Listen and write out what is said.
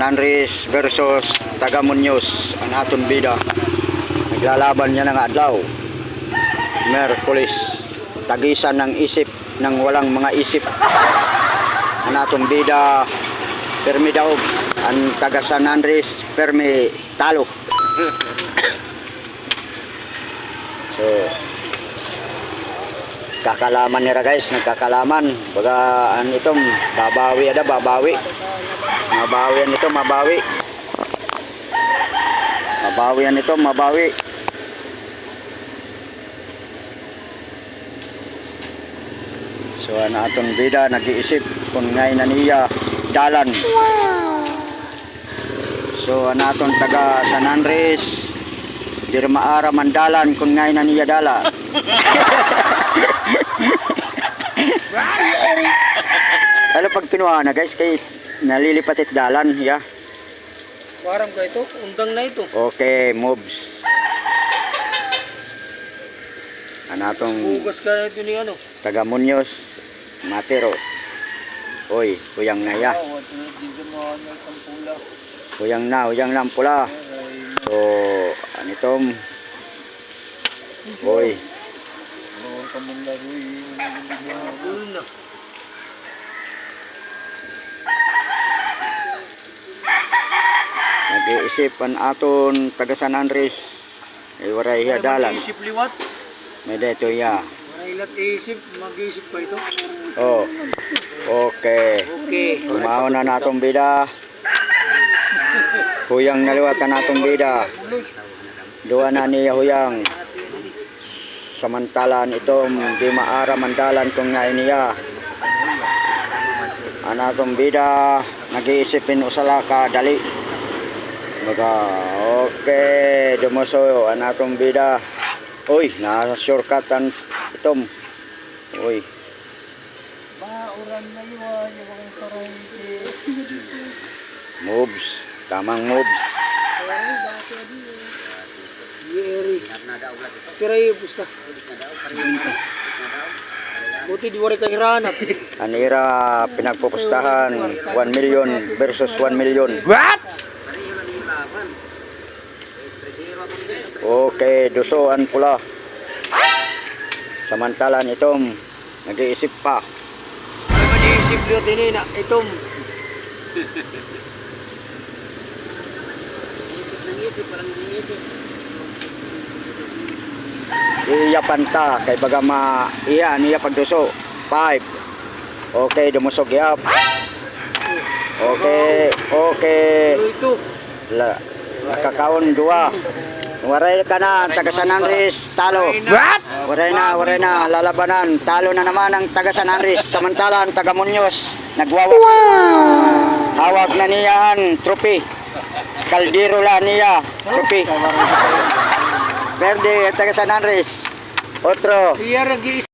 San Andres versus Tagamuños ang aton bida. Naglalaban niya ng adlaw. Merkulis, tagisan ng isip ng walang mga isip. Ang aton bida permi daog, ang taga San Andres permi talo. So kakalaman nila guys, nagkakalaman. Baga an itong babawi ada, babawi. Mabawian ito, mabawi. Mabawian ito, mabawi. So ang atong bida nag-iisip kung ngayon na niya dalan. So ang atong taga San Andres dir maara mandalan kung ngayon na niya dala. Ano pag kinuha na guys, kay nalilipatit dalan ya. Waram ka ito, undang na ito. Okay, moves. Anatong Hugas ka na ito ni ano. Tagamuños Matero. Oy, uyang na ya. Uyang na ang pula. So, anitom. Oy. Nag-iisip ang aton taga San Andres. Waray ya dalan. Mag-iisip liwat. May dito ya. Waray lat isip, mag-iisip pa ito. Oh. Okay. Okay. Kumaon na natong bida. Huyang naliwat na natong bida. Duwa na niya huyang. Samantalan itong di maara mandalan kung nga niya. Anatong bida nag-iisipin usala ka dali. Baga okay, dumuso anatong bida. Uy, nasa shortcut ang itom. Uy. Pauran na yun, yung karante. Moves, tamang moves. Yeri. Kiray pusta. Buti di wari kang iranap. Anira pinagpupustahan 1 million versus 1 million. What? Okay, dusoan pula. Samantalan itong nag-iisip pa. Ay mag-iisip liwat ini na itom. Isip parang iniisip. Iya panta kay baga iya niya pagduso. 5. Okay, dumusog yap. Okay. Ito. Nakakaon 2. Waray ka na, taga San Andres, talo. What? Waray na, lalabanan. Talo na naman ang taga San Andres. Samantala ang taga Muñoz, nagwawak. Hawak na niyan, trophy. Kaldero la niya, trophy. Verde, taga San Andres. Otro. Iya nag-iisip.